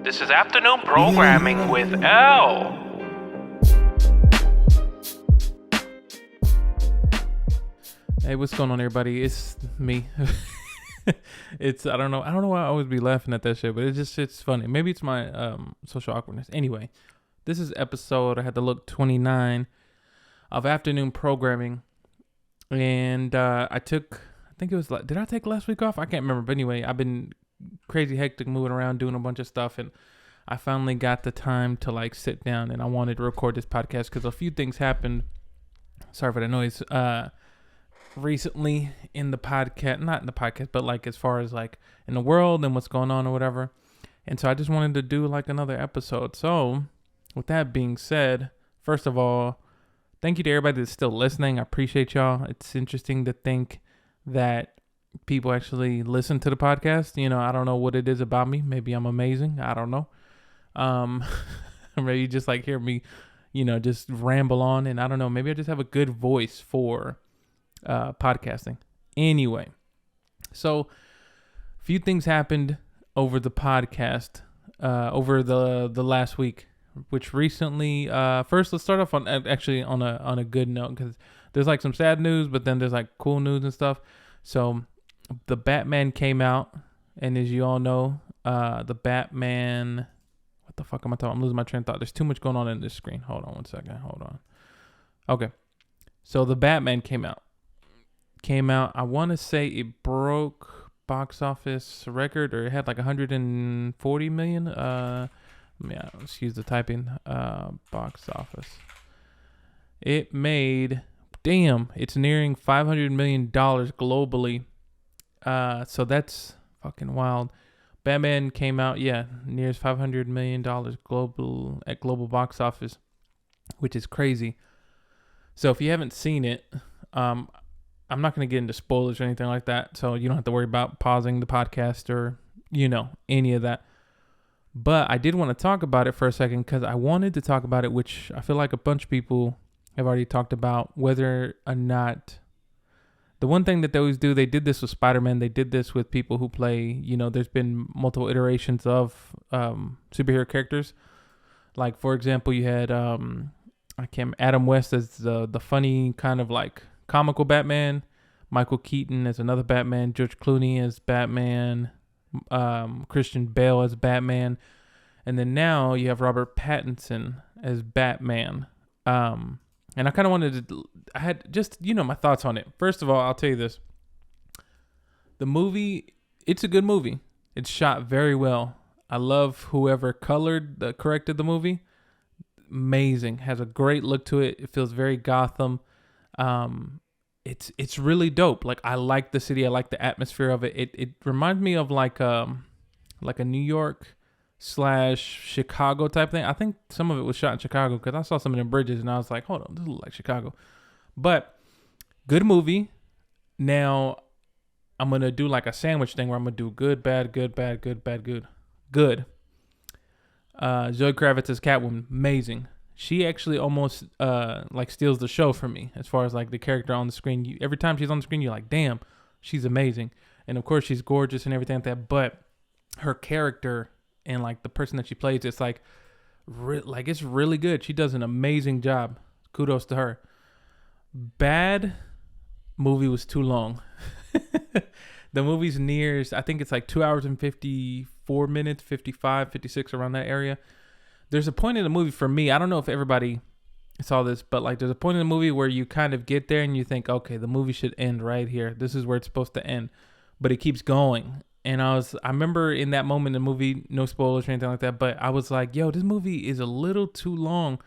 This is afternoon programming with L. Hey, what's going on, everybody? It's me. I don't know why I always be laughing at that shit, but it's funny. Maybe it's my social awkwardness. Anyway, this is episode, I had to look, 29 of afternoon programming. And I think it was like, did I take last week off? I can't remember. But anyway, I've been crazy hectic moving around, doing a bunch of stuff. And I finally got the time to like sit down and I wanted to record this podcast because a few things happened. Sorry for the noise. Recently in the podcast, not in the podcast, but like as far as like in the world and what's going on or whatever. And so I just wanted to do like another episode. So with that being said, first of all, thank you to everybody that's still listening. I appreciate y'all. It's interesting to think that people actually listen to the podcast. You know, I don't know what it is about me. Maybe I'm amazing. I don't know. Maybe just like hear me, you know, just ramble on. And I don't know, maybe I just have a good voice for podcasting. Anyway, so a few things happened over the podcast, over the last week, which recently, first let's start off on a good note, because there's like some sad news, but then there's like cool news and stuff. So the Batman came out, and as you all know, the Batman, what the fuck am I talking? I'm losing my train of thought. There's too much going on in this screen. Hold on one second. Hold on. Okay. So the Batman came out. I want to say it broke box office record, or it had like 140 million. Yeah, excuse the typing. Box office. It made, it's nearing $500 million globally. So that's fucking wild. Batman came out, nears $500 million global box office, which is crazy. So if you haven't seen it, I'm not going to get into spoilers or anything like that, so you don't have to worry about pausing the podcast or, you know, any of that. But I did want to talk about it for a second because I wanted to talk about it, which I feel like a bunch of people have already talked about, whether or not the one thing that they always do, they did this with Spider-Man, they did this with people who play, you know, there's been multiple iterations of superhero characters. Like, for example, you had Adam West as the funny kind of like comical Batman, Michael Keaton as another Batman, George Clooney as Batman, Christian Bale as Batman, and then now you have Robert Pattinson as Batman. And I kind of wanted to, I had just, you know, my thoughts on it. First of all, I'll tell you this. The movie, it's a good movie. It's shot very well. I love whoever corrected the movie. Amazing. Has a great look to it. It feels very Gotham. It's really dope. Like, I like the city. I like the atmosphere of it. It reminds me of like a New York / Chicago type thing. I think some of it was shot in Chicago because I saw some of them bridges and I was like, hold on, this looks like Chicago. But good movie. Now I'm going to do like a sandwich thing where I'm going to do good, bad, good, bad, good, bad, good. Good. Zoe Kravitz as Catwoman. Amazing. She actually almost like steals the show for me as far as like the character on the screen. Every time she's on the screen, you're like, damn, she's amazing. And of course she's gorgeous and everything like that. But her character and like the person that she plays, it's like it's really good. She does an amazing job. Kudos to her. Bad movie was too long. The movie's I think it's like 2 hours and 54 minutes, 55, 56, around that area. There's a point in the movie for me, I don't know if everybody saw this, but like there's a point in the movie where you kind of get there and you think, okay, the movie should end right here. This is where it's supposed to end. But it keeps going. And I remember in that moment in the movie, no spoilers or anything like that, but I was like, yo, this movie is a little too long.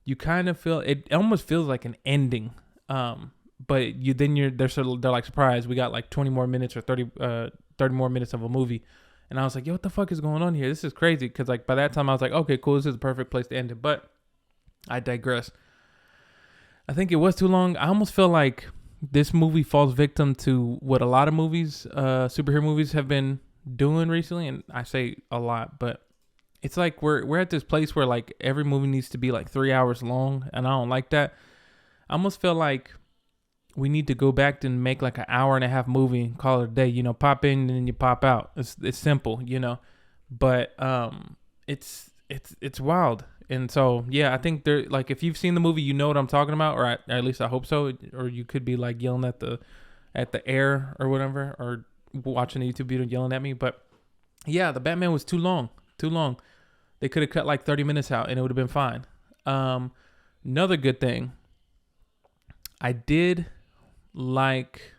You kind of feel, it almost feels like an ending. But they're like, surprised, we got like 20 more minutes or 30 more minutes of a movie. And I was like, yo, what the fuck is going on here? This is crazy. Because like by that time I was like, okay, cool, this is the perfect place to end it. But I digress. I think it was too long. I almost feel like this movie falls victim to what a lot of movies, superhero movies, have been doing recently. And I say a lot, but it's like we're at this place where like every movie needs to be like 3 hours long. And I don't like that. I almost feel like we need to go back and make like an hour and a half movie and call it a day. You know, pop in and then you pop out. It's simple, you know. But it's wild. And so yeah, I think there, like, if you've seen the movie, you know what I'm talking about, or at least I hope so. Or you could be like yelling at the air or whatever, or watching a YouTube video yelling at me. But yeah, the Batman was too long. They could have cut like 30 minutes out and it would have been fine. Another good thing, I did like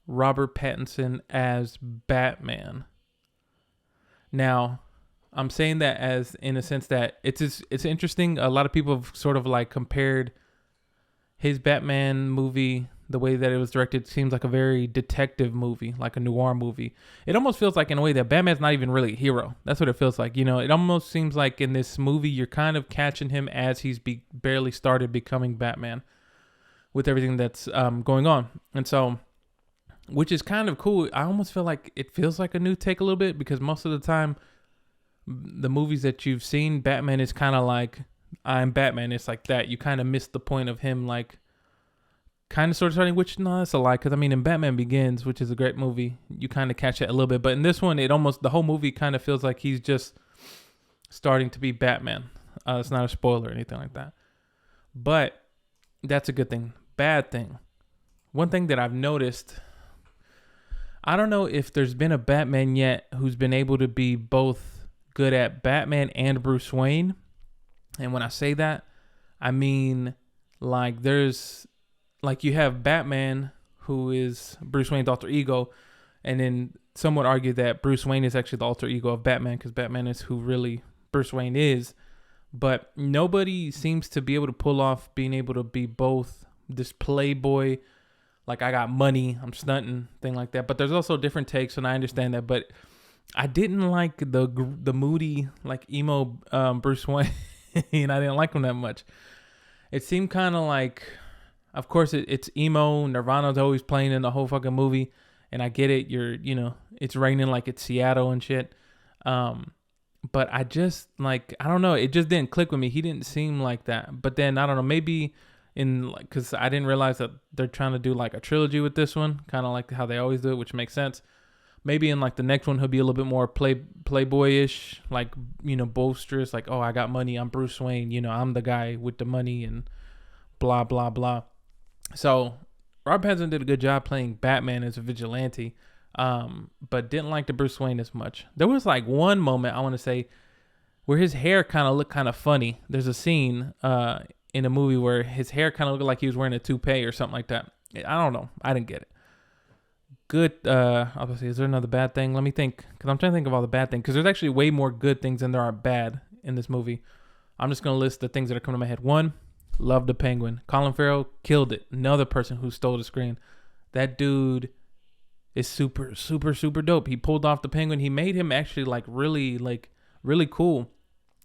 Robert Pattinson as Batman. Now, I'm saying that as in a sense that it's interesting. A lot of people have sort of like compared his Batman movie, the way that it was directed, seems like a very detective movie, like a noir movie. It almost feels like in a way that Batman's not even really a hero. That's what it feels like. You know, it almost seems like in this movie, you're kind of catching him as he's barely started becoming Batman with everything that's going on. And so, which is kind of cool. I almost feel like it feels like a new take a little bit, because most of the time, the movies that you've seen, Batman is kind of like, I'm Batman. It's like that. You kind of miss the point of him, like, kind of sort of starting, which, no, that's a lie. Because, I mean, in Batman Begins, which is a great movie, you kind of catch it a little bit. But in this one, the whole movie kind of feels like he's just starting to be Batman. It's not a spoiler or anything like that. But that's a good thing. Bad thing. One thing that I've noticed, I don't know if there's been a Batman yet who's been able to be both good at Batman and Bruce Wayne. And when I say that, I mean, like, you have Batman, who is Bruce Wayne's alter ego, and then some would argue that Bruce Wayne is actually the alter ego of Batman, because Batman is who really Bruce Wayne is. But nobody seems to be able to pull off being able to be both this playboy, like, I got money, I'm stunting, thing like that. But there's also different takes, and I understand that. But I didn't like the moody, like, emo Bruce Wayne, and I didn't like him that much. It seemed kind of like, of course, it's emo. Nirvana's always playing in the whole fucking movie, and I get it. It's raining like it's Seattle and shit. But I just, like, I don't know. It just didn't click with me. He didn't seem like that. But then, I don't know, maybe because I didn't realize that they're trying to do like a trilogy with this one, kind of like how they always do it, which makes sense. Maybe in like the next one, he'll be a little bit more playboyish, like, boisterous, like, oh, I got money, I'm Bruce Wayne, I'm the guy with the money and blah, blah, blah. So Robert Pattinson did a good job playing Batman as a vigilante, but didn't like the Bruce Wayne as much. There was like one moment, I want to say, where his hair kind of looked kind of funny. There's a scene in a movie where his hair kind of looked like he was wearing a toupee or something like that. I don't know. I didn't get it. Good. Obviously, is there another bad thing? Let me think, because I'm trying to think of all the bad things, because there's actually way more good things than there are bad in this movie. I'm just going to list the things that are coming to my head. One, love the Penguin. Colin Farrell killed it. Another person who stole the screen. That dude is super, super, super dope. He pulled off the Penguin. He made him actually really cool.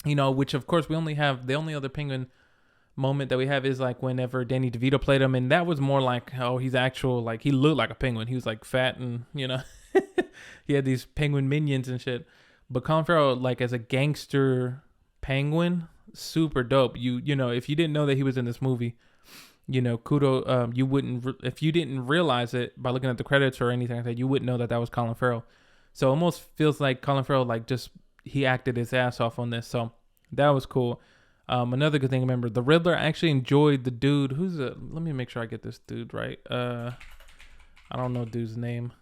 Which of course we only have, the only other Penguin moment that we have is like whenever Danny DeVito played him, and that was more like, oh, he's actual, like, he looked like a penguin. He was like fat and he had these penguin minions and shit. But Colin Farrell, like, as a gangster penguin, super dope. If you didn't know that he was in this movie, kudo. You wouldn't, if you didn't realize it by looking at the credits or anything like that, you wouldn't know that was Colin Farrell. So it almost feels like Colin Farrell, like, just, he acted his ass off on this. So that was cool. Another good thing, remember, the Riddler, I actually enjoyed the dude let me make sure I get this dude right. I don't know dude's name.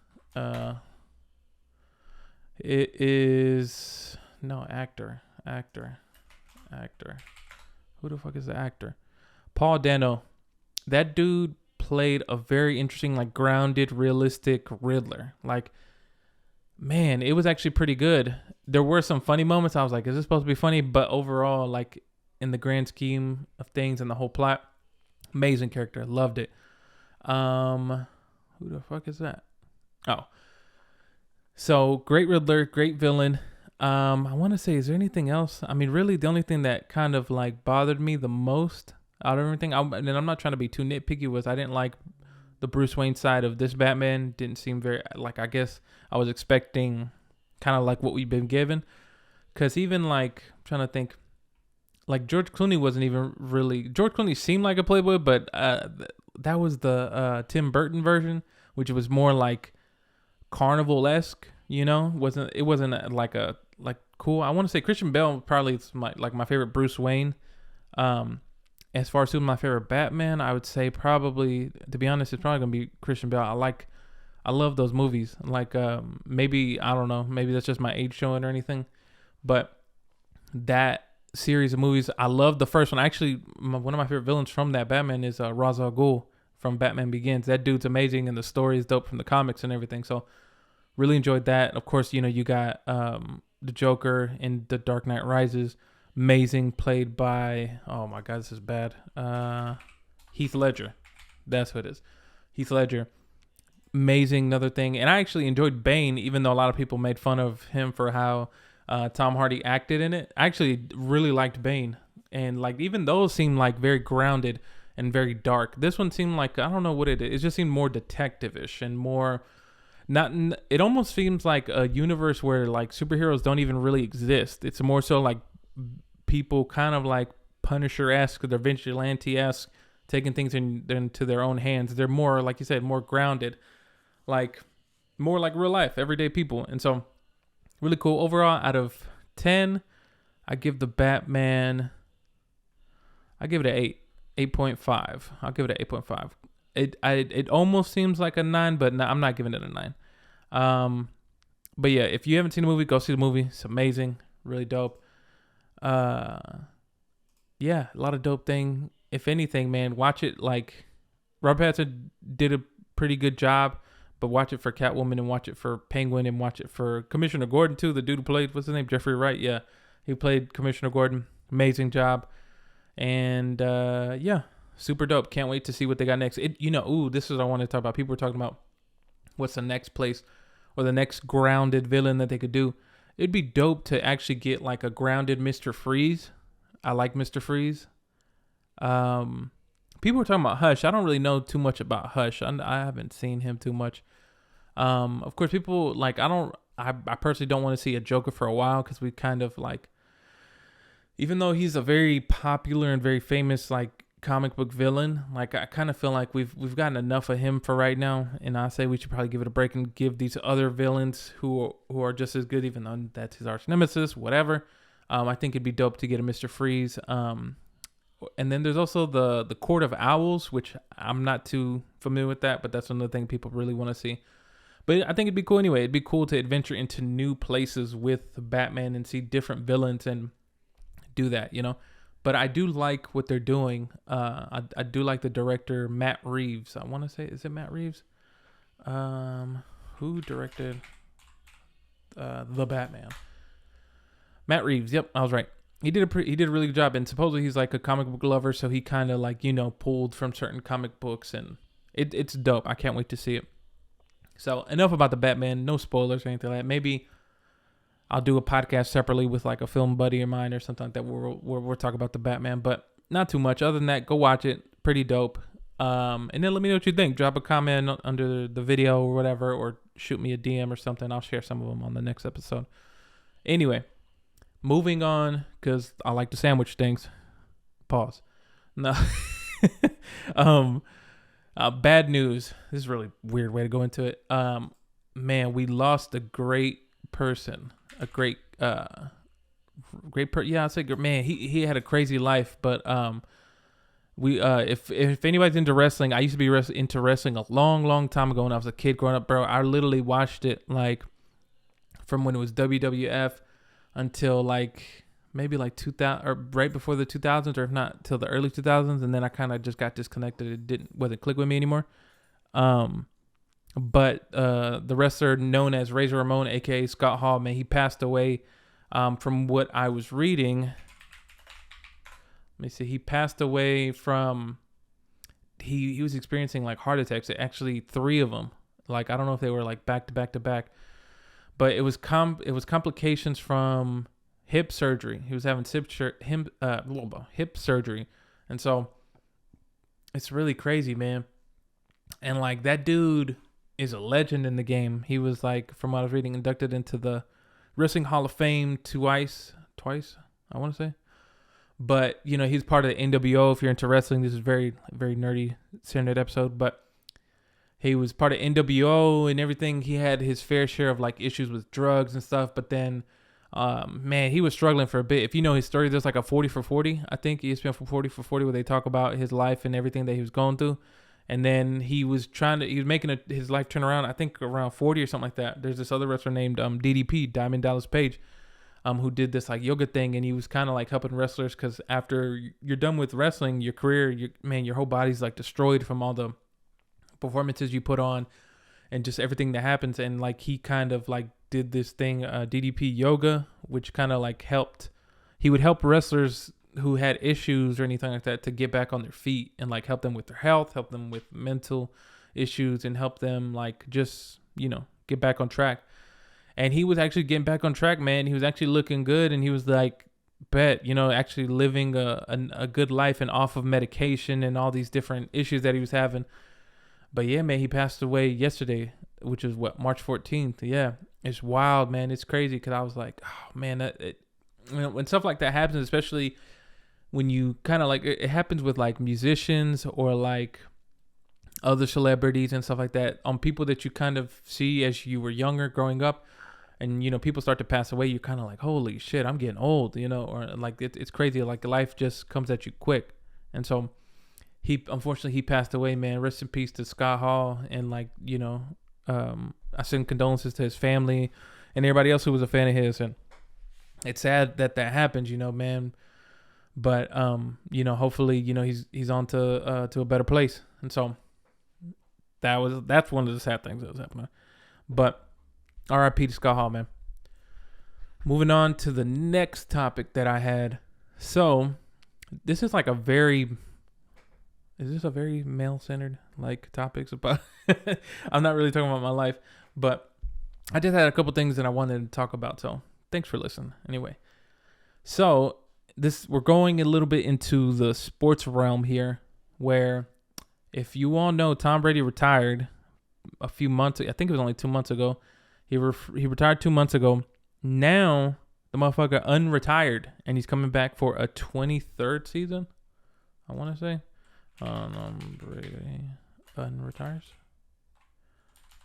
It is, no, actor. Who the fuck is the actor? Paul Dano. That dude played a very interesting, like, grounded, realistic Riddler. Like, man, it was actually pretty good. There were some funny moments. I was like, is this supposed to be funny? But overall, like, in the grand scheme of things and the whole plot, amazing character. Loved it. Who the fuck is that? Oh. So, great Riddler, great villain. I want to say, is there anything else? I mean, really, the only thing that kind of, like, bothered me the most out of everything, and I'm not trying to be too nitpicky, was I didn't like the Bruce Wayne side of this Batman. Didn't seem very, like, I guess I was expecting kind of like what we've been given. Because even, like, I'm trying to think, like, George Clooney wasn't even really, George Clooney seemed like a playboy, but that was the Tim Burton version, which was more like Carnival-esque, It wasn't like cool. I want to say Christian Bale probably is my favorite Bruce Wayne. As far as who's my favorite Batman, I would say probably, to be honest, it's probably gonna be Christian Bale. I love those movies. Maybe I don't know, maybe that's just my age showing or anything, but that series of movies, I love the first one. Actually, one of my favorite villains from that Batman is Ra's al Ghul from Batman Begins. That dude's amazing, and the story is dope from the comics and everything. So really enjoyed that. Of course, you got the Joker in The Dark Knight Rises, amazing, played by, oh my God, this is bad. Heath Ledger, that's who it is. Heath Ledger. Amazing, another thing. And I actually enjoyed Bane, even though a lot of people made fun of him for how Tom Hardy acted in it. I actually really liked Bane. And even those seemed like very grounded and very dark. This one seemed like, I don't know what it is. It just seemed more detective-ish and more, it almost seems like a universe where superheroes don't even really exist. It's more so like people kind of like Punisher-esque, or vigilante-esque, taking things into their own hands. They're more, like you said, more grounded. More like real life, everyday people. And so really cool. Overall, out of 10, I give the Batman, I give it an 8.5. I'll give it an 8.5. It almost seems like a 9, but no, I'm not giving it a 9. But yeah, if you haven't seen the movie, go see the movie. It's amazing, really dope. Yeah, a lot of dope thing. If anything, man, watch it. Robert Pattinson did a pretty good job. But watch it for Catwoman, and watch it for Penguin, and watch it for Commissioner Gordon too. The dude who played, what's his name? Jeffrey Wright. Yeah, he played Commissioner Gordon. Amazing job. And yeah, super dope. Can't wait to see what they got next. This is what I want to talk about. People were talking about what's the next place or the next grounded villain that they could do. It'd be dope to actually get a grounded Mr. Freeze. I like Mr. Freeze. People were talking about Hush. I don't really know too much about Hush. I haven't seen him too much. Of course, people I personally don't want to see a Joker for a while, because we kind of even though he's a very popular and very famous comic book villain, I kind of feel like we've gotten enough of him for right now, and I say we should probably give it a break and give these other villains who are just as good, even though that's his arch nemesis, whatever. I think it'd be dope to get a Mr. Freeze. And then there's also the Court of Owls, which I'm not too familiar with that, but that's another thing people really want to see. But I think it'd be cool anyway. It'd be cool to adventure into new places with Batman and see different villains and do that, But I do like what they're doing. I do like the director, Matt Reeves. I want to say, is it Matt Reeves? Who directed The Batman? Matt Reeves. Yep, I was right. He did a really good job, and supposedly he's a comic book lover, so he kind of pulled from certain comic books, and it's dope. I can't wait to see it. So enough about the Batman. No spoilers or anything like that. Maybe I'll do a podcast separately with a film buddy of mine or something like that where we'll talk about the Batman, but not too much. Other than that, go watch it. Pretty dope. And then let me know what you think. Drop a comment under the video or whatever, or shoot me a DM or something. I'll share some of them on the next episode. Anyway. Moving on, because I like to sandwich things. Pause. No. Bad news. This is a really weird way to go into it. Man, we lost a great person. A great person. Yeah, I'll say, man, he had a crazy life. But if anybody's into wrestling, I used to be into wrestling a long time ago when I was a kid growing up, bro. I literally watched it from when it was WWF until maybe 2000, or right before the 2000s, or if not till the early 2000s, and then I kind of just got disconnected. It wasn't click with me anymore. But the wrestler known as Razor Ramon, aka Scott Hall, man, he passed away. From what I was reading, let me see, he passed away from he was experiencing heart attacks. Actually, 3 of them. I don't know if they were back to back. But it was complications from hip surgery. He was having hip surgery. And so it's really crazy, man. And that dude is a legend in the game. He was from what I was reading, inducted into the Wrestling Hall of Fame twice, I want to say. But, he's part of the NWO. If you're into wrestling, this is very, very nerdy, standard episode. But he was part of NWO and everything. He had his fair share of like issues with drugs and stuff, but then man, he was struggling for a bit. If you know his story, there's like a 40 for 40, I think ESPN for 40 for 40, where they talk about his life and everything that he was going through. And then he was making his life turn around, I think around 40 or something like that. There's this other wrestler named DDP, Diamond Dallas Page, who did this like yoga thing, and he was kind of like helping wrestlers, because after you're done with wrestling, your career, your whole body's like destroyed from all the performances you put on and just everything that happens. And like he kind of like did this thing, DDP yoga, which kind of like he would help wrestlers who had issues or anything like that to get back on their feet, and like help them with their health, help them with mental issues, and help them like just, get back on track. And he was actually getting back on track, man. He was actually looking good, and he was like, actually living a good life and off of medication and all these different issues that he was having. But yeah, man, he passed away yesterday, which is March 14th. Yeah, it's wild, man. It's crazy, because I was like, oh man, when stuff like that happens, especially when you kind of like, it happens with like musicians or like other celebrities and stuff like that, on people that you kind of see as you were younger growing up, and people start to pass away, you're kind of like, holy shit, I'm getting old, or like it's crazy, like life just comes at you quick. And so unfortunately he passed away, man. Rest in peace to Scott Hall, and like I send condolences to his family and everybody else who was a fan of his. And it's sad that happens, man. But hopefully, he's on to a better place. And so that's one of the sad things that was happening. But R.I.P. to Scott Hall, man. Moving on to the next topic that I had. So this is like is this a very male-centered like topics about? I'm not really talking about my life, but I just had a couple things that I wanted to talk about. So thanks for listening. Anyway, so we're going a little bit into the sports realm here, where if you all know, Tom Brady retired a few months. I think it was only 2 months ago. He retired 2 months ago. Now the motherfucker unretired, and he's coming back for a 23rd season, I want to say. Brady unretires.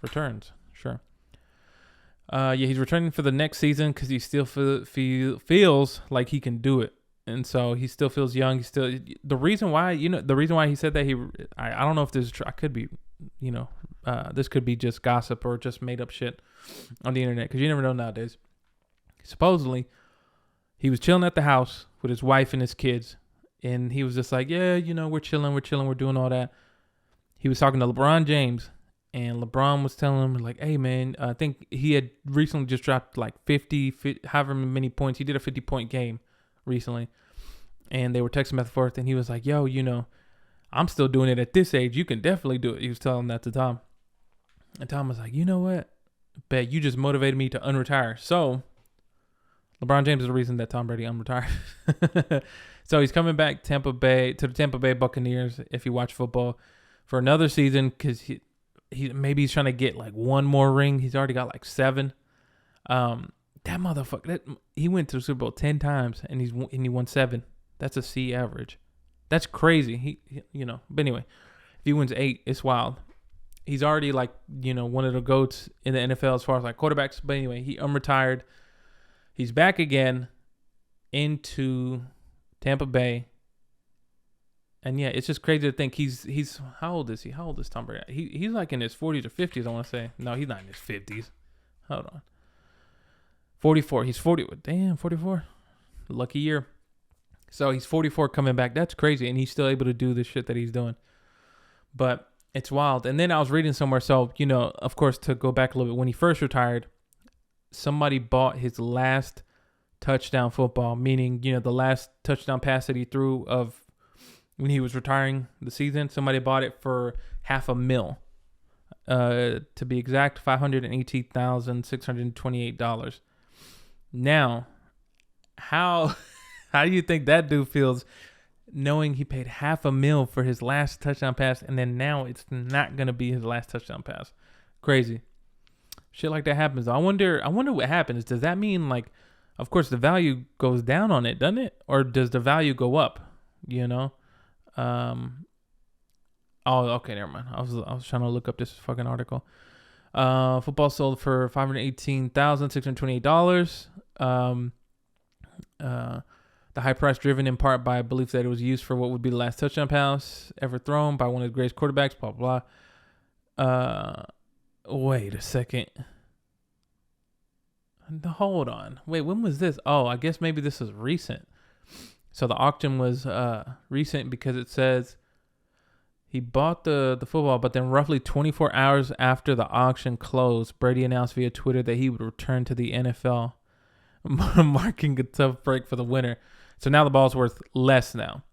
Returns, sure. He's returning for the next season because he still feels like he can do it, and so he still feels young. The reason why he said that I don't know if this is true. I could be, this could be just gossip or just made up shit on the internet, because you never know nowadays. Supposedly, he was chilling at the house with his wife and his kids, and he was just like, yeah, we're chilling, we're doing all that. He was talking to LeBron James, and LeBron was telling him like, hey man, I think he had recently just dropped like 50 however many points. He did a 50-point game recently, and they were texting back and forth, and he was like, yo, I'm still doing it at this age. You can definitely do it. He was telling that to Tom, and Tom was like, you know what? Bet you just motivated me to unretire. So LeBron James is the reason that Tom Brady unretired. So he's coming back to the Tampa Bay Buccaneers, if you watch football, for another season, because maybe he's trying to get like one more ring. He's already got like 7. That motherfucker, he went to the Super Bowl 10 times, and he won 7. That's a C average. That's crazy. He but anyway, if he wins 8, it's wild. He's already like, one of the GOATs in the NFL as far as like quarterbacks. But anyway, he unretired. He's back again into Tampa Bay. And yeah, it's just crazy to think he's how old is he? How old is Tom Brady? He's like in his 40s or 50s, I want to say. No, he's not in his 50s. Hold on. 44. He's 40. Damn, 44. Lucky year. So he's 44 coming back. That's crazy. And he's still able to do the shit that he's doing. But it's wild. And then I was reading somewhere. So, of course, to go back a little bit, when he first retired, somebody bought his last touchdown football, meaning, the last touchdown pass that he threw of when he was retiring the season. Somebody bought it for $500,000. To be exact, $518,628. Now, how do you think that dude feels knowing he paid $500,000 for his last touchdown pass, and then now it's not gonna be his last touchdown pass? Crazy shit like that happens. I wonder what happens. Does that mean, like, of course the value goes down on it, doesn't it? Or does the value go up? Also, Oh, okay, never mind. I was trying to look up this fucking article. Football sold for $518,628. The high price driven in part by belief that it was used for what would be the last touchdown pass ever thrown by one of the greatest quarterbacks. Blah blah. Wait a second. Hold on. Wait, when was this? Oh, I guess maybe this is recent. So the auction was recent because it says he bought the football, but then roughly 24 hours after the auction closed, Brady announced via Twitter that he would return to the NFL, marking a tough break for the winner. So now the ball's worth less now.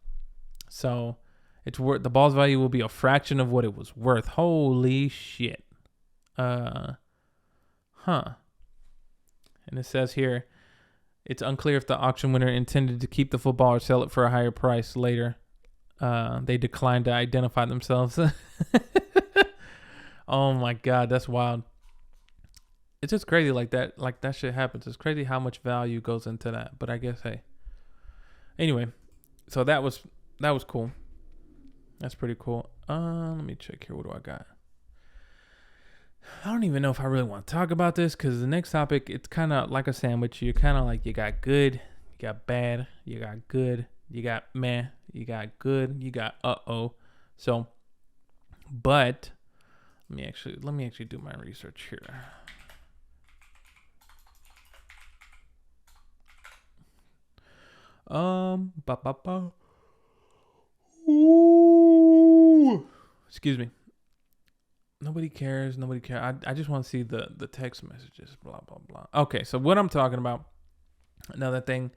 So it's worth, the ball's value will be a fraction of what it was worth. Holy shit. And it says here, it's unclear if the auction winner intended to keep the football or sell it for a higher price later. They declined to identify themselves. Oh my God, that's wild. It's just crazy like that shit happens. It's crazy how much value goes into that. But I guess, hey. Anyway, so that was cool. That's pretty cool. Let me check here. What do I got? I don't even know if I really want to talk about this because the next topic, it's kind of like a sandwich. You're kind of like, you got good, you got bad, you got good, you got meh, you got good, you got uh-oh. So, but let me actually do my research here. Ooh. Excuse me. Nobody cares. I just want to see the text messages. Blah, blah, blah. Okay, so what I'm talking about, another thing.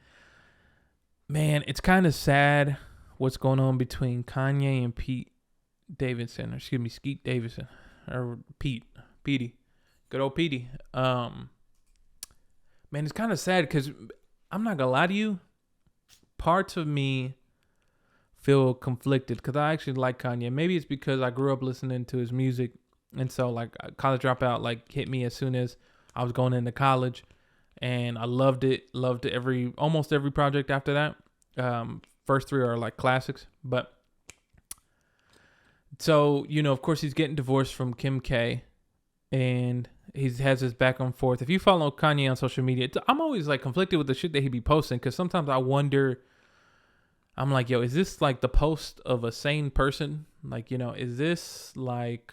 Man, it's kind of sad what's going on between Kanye and Pete Davidson. Or excuse me, Skeet Davidson. Or Petey. Good old Petey. Man, it's kind of sad because I'm not going to lie to you. Parts of me feel conflicted because I actually like Kanye. Maybe it's because I grew up listening to his music. And so like College Dropout like hit me as soon as I was going into college. And I loved it. Loved almost every project after that. First three are like classics. But so, of course he's getting divorced from Kim K. And he has his back and forth. If you follow Kanye on social media, I'm always like conflicted with the shit that he be posting. Because sometimes I wonder, I'm like, yo, is this like the post of a sane person? Like, is this like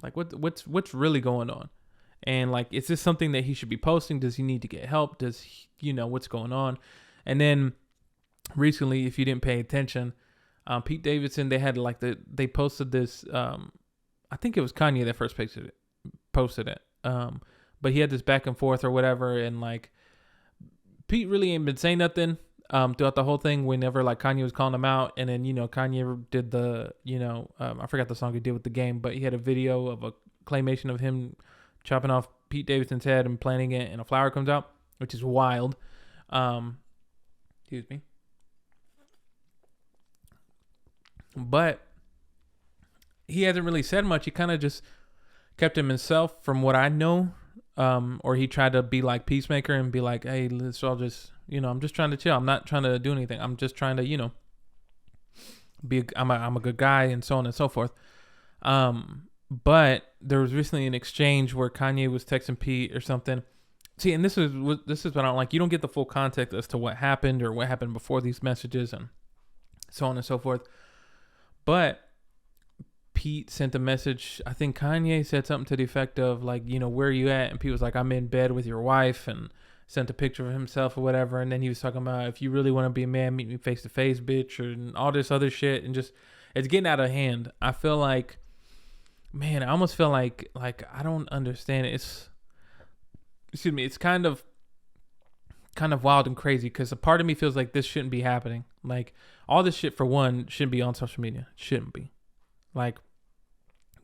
what's really going on? And like, is this something that he should be posting? Does he need to get help? Does he, what's going on? And then recently, if you didn't pay attention, Pete Davidson, they posted this, I think it was Kanye that first posted it. But he had this back and forth or whatever. And like, Pete really ain't been saying nothing throughout the whole thing whenever like Kanye was calling him out. And then, Kanye did the, I forgot the song he did with the game, but he had a video of a claymation of him chopping off Pete Davidson's head and planting it, and a flower comes out, which is wild. Excuse me. But he hasn't really said much. He kind of just kept him himself from what I know. Or he tried to be like Peacemaker and be like, hey, let's all just, I'm just trying to chill. I'm not trying to do anything. I'm just trying to, I'm a good guy, and so on and so forth. But there was recently an exchange where Kanye was texting Pete or something. See, and this is what I don't like. You don't get the full context as to what happened or what happened before these messages and so on and so forth. But Pete sent a message. I think Kanye said something to the effect of like, where are you at? And Pete was like, I'm in bed with your wife, and sent a picture of himself or whatever. And then he was talking about, if you really want to be a man, meet me face to face, bitch, or all this other shit. And just, it's getting out of hand. I feel like, man, I almost feel like I don't understand it. It's kind of wild and crazy because a part of me feels like this shouldn't be happening. Like, all this shit, for one, shouldn't be on social media. It shouldn't be. Like,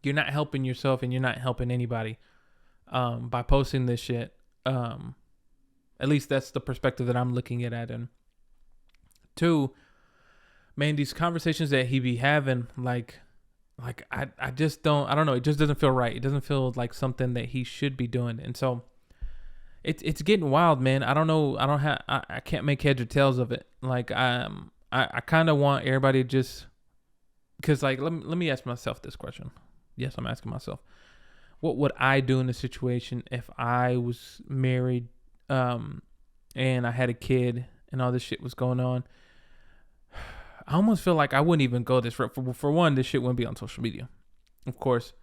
you're not helping yourself and you're not helping anybody by posting this shit. At least that's the perspective that I'm looking at it. And two, man, these conversations that he be having, I just don't know. It just doesn't feel right. It doesn't feel like something that he should be doing. And so it's getting wild, man. I don't know. I can't make heads or tails of it. Like, I kind of want everybody to just because like let me ask myself this question. Yes, I'm asking myself, what would I do in a situation if I was married, and I had a kid and all this shit was going on? I almost feel like I wouldn't even go this route. For one, this shit wouldn't be on social media, of course.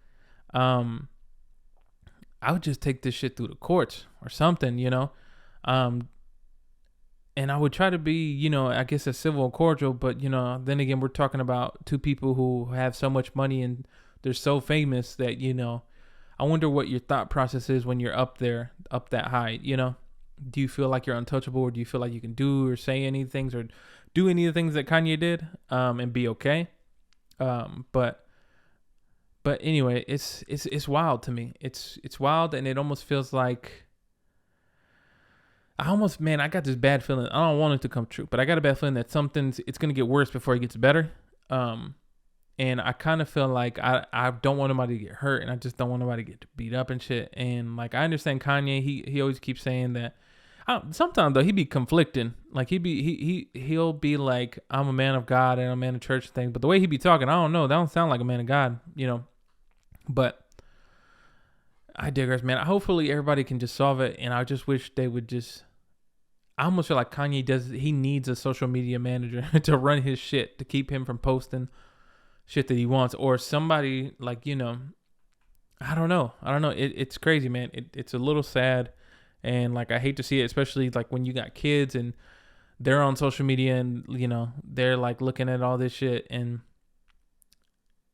I would just take this shit through the courts or something, Um, and I would try to be, I guess a civil and cordial, but then again, we're talking about two people who have so much money and they're so famous that, I wonder what your thought process is when you're up there, up that high, Do you feel like you're untouchable, or do you feel like you can do or say any things or do any of the things that Kanye did, and be okay? But anyway, it's wild to me. It's wild, and it almost feels like I got this bad feeling. I don't want it to come true, but I got a bad feeling that it's gonna get worse before it gets better. And I kind of feel like I don't want nobody to get hurt, and I just don't want nobody to get beat up and shit. And like I understand Kanye, he always keeps saying that. Sometimes though he be conflicting. Like he'll be like, I'm a man of God and I'm a man of church thing, but the way he be talking, I don't know. That don't sound like a man of God, But I digress, man. Hopefully everybody can just solve it, and I just wish they would just. I almost feel like Kanye he needs a social media manager to run his shit, to keep him from posting shit that he wants, or somebody like, I don't know. It's crazy, man. It's a little sad, and like I hate to see it, especially like when you got kids and they're on social media and they're like looking at all this shit, and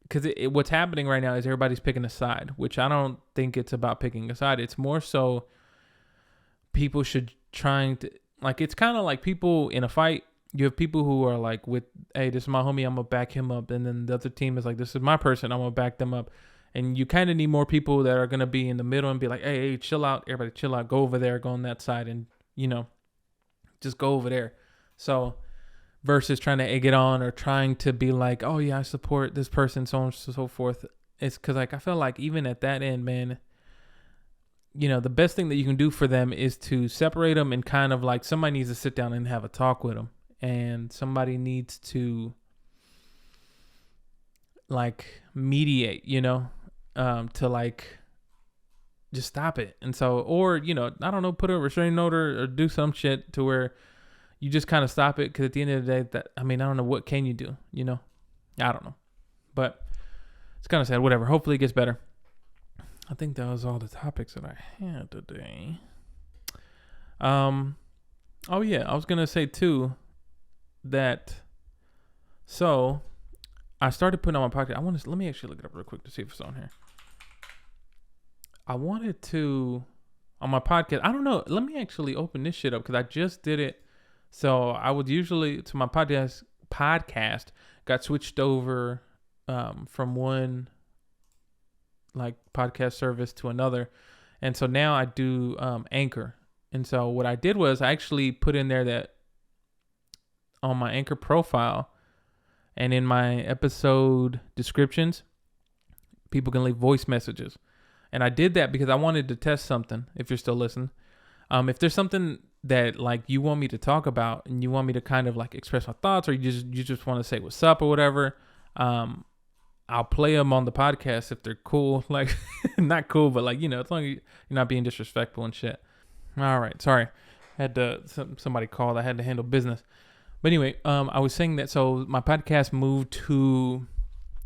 because what's happening right now is everybody's picking a side, which I don't think it's about picking a side. It's more so people should trying to, like, it's kind of like people in a fight. You have people who are like, hey, this is my homie, I'm gonna back him up, and then the other team is like, this is my person, I'm gonna back them up. And you kind of need more people that are gonna be in the middle and be like, hey, chill out, everybody, chill out, go over there, go on that side, and just go over there. So versus trying to egg it on or trying to be like, oh yeah, I support this person, so on and so forth. It's because like I feel like even at that end, man, the best thing that you can do for them is to separate them, and kind of like somebody needs to sit down and have a talk with them, and somebody needs to like mediate, to like just stop it. And so, or, I don't know, put a restraining order or do some shit to where you just kind of stop it. Cause at the end of the day, I don't know, what can you do? I don't know, but it's kind of sad, whatever. Hopefully it gets better. I think that was all the topics that I had today. Oh yeah, I was going to say too that, so I started putting on my podcast. Let me actually look it up real quick to see if it's on here. I wanted to, on my podcast, I don't know. Let me actually open this shit up because I just did it. So I would usually, to my podcast got switched over from one like podcast service to another. And so now I do Anchor. And so what I did was I actually put in there that on my Anchor profile and in my episode descriptions, people can leave voice messages. And I did that because I wanted to test something, if you're still listening. If there's something that like you want me to talk about and you want me to kind of like express my thoughts, or you just want to say what's up or whatever, I'll play them on the podcast if they're cool. Like, not cool, but like, as long as you're not being disrespectful and shit. All right. Sorry. Somebody called. I had to handle business. But anyway, I was saying that, so my podcast moved to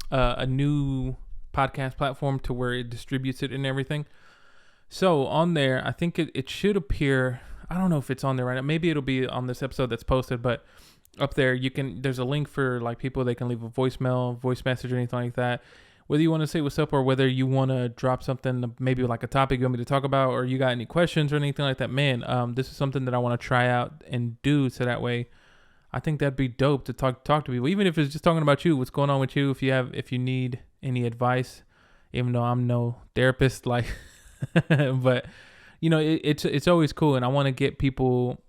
a new podcast platform to where it distributes it and everything. So on there, I think it should appear. I don't know if it's on there right now. Maybe it'll be on this episode that's posted, but up there there's a link for like people, they can leave a voicemail, voice message, or anything like that. Whether you want to say what's up or whether you want to drop something, maybe like a topic you want me to talk about, or you got any questions or anything like that, man, this is something that I want to try out and do, so that way I think that'd be dope to talk to people, even if it's just talking about you, what's going on with you, if you need any advice, even though I'm no therapist, like, but it's always cool, and I want to get people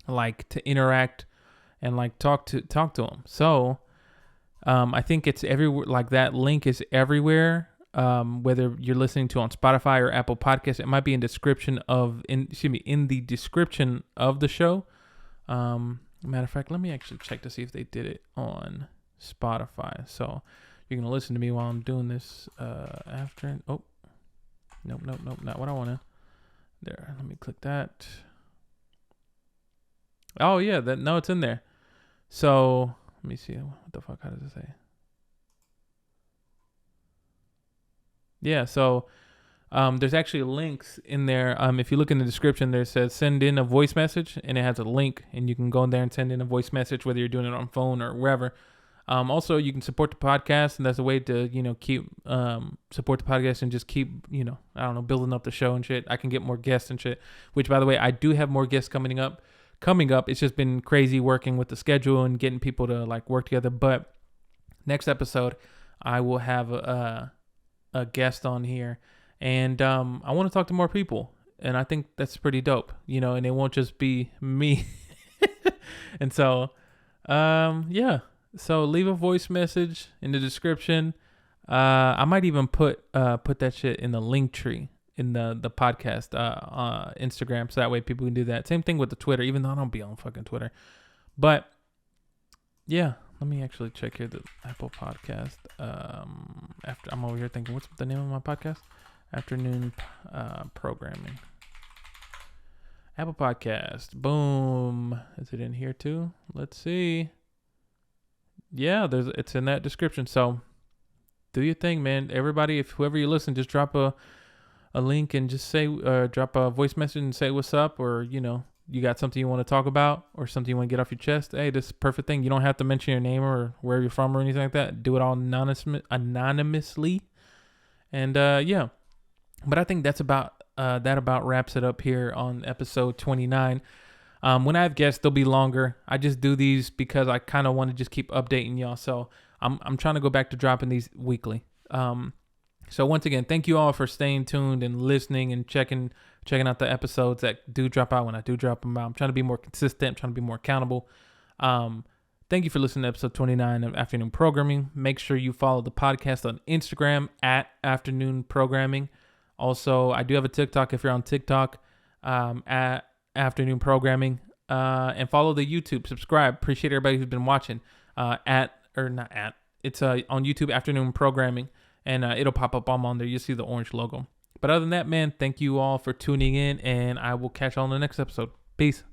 like to interact and like talk to them. So I think it's everywhere. Like that link is everywhere. Whether you're listening to on Spotify or Apple Podcasts, it might be in the description of the show. Matter of fact, let me actually check to see if they did it on Spotify. So you're going to listen to me while I'm doing this after. Oh, nope, not what I want to. There, let me click that. Oh, yeah, no, it's in there. So let me see. What the fuck? How does it say? Yeah, so there's actually links in there. If you look in the description, there says send in a voice message, and it has a link, and you can go in there and send in a voice message, whether you're doing it on phone or wherever. Also, you can support the podcast, and that's a way to, keep support the podcast and just keep, I don't know, building up the show and shit. I can get more guests and shit, which, by the way, I do have more guests coming up. It's just been crazy working with the schedule and getting people to like work together. But next episode, I will have a guest on here, and I want to talk to more people, and I think that's pretty dope, and it won't just be me. And so, yeah. So leave a voice message in the description. I might even put that shit in the link tree in the podcast Instagram, so that way people can do that. Same thing with the Twitter, even though I don't be on fucking Twitter. But yeah, let me actually check here the Apple Podcast. After I'm over here thinking, what's the name of my podcast? Afternoon Programming. Apple Podcast. Boom. Is it in here too? Let's see. Yeah, it's in that description. So do your thing, man. Everybody, if whoever you listen, just drop a link and just say, drop a voice message and say what's up, or you got something you want to talk about or something you want to get off your chest. Hey, this is a perfect thing. You don't have to mention your name or where you're from or anything like that. Do it all anonymously. And yeah, but I think that about wraps it up here on episode 29. When I have guests, they'll be longer. I just do these because I kind of want to just keep updating y'all. So I'm trying to go back to dropping these weekly. So once again, thank you all for staying tuned and listening and checking out the episodes that do drop out when I do drop them out. I'm trying to be more consistent. I'm trying to be more accountable. Thank you for listening to episode 29 of Afternoon Programming. Make sure you follow the podcast on Instagram at Afternoon Programming. Also, I do have a TikTok if you're on TikTok, at Afternoon Programming, and follow the YouTube. Subscribe. Appreciate everybody who's been watching. It's on YouTube, Afternoon Programming, and it'll pop up. I'm on there. You'll see the orange logo. But other than that, man, thank you all for tuning in, and I will catch you on the next episode. Peace.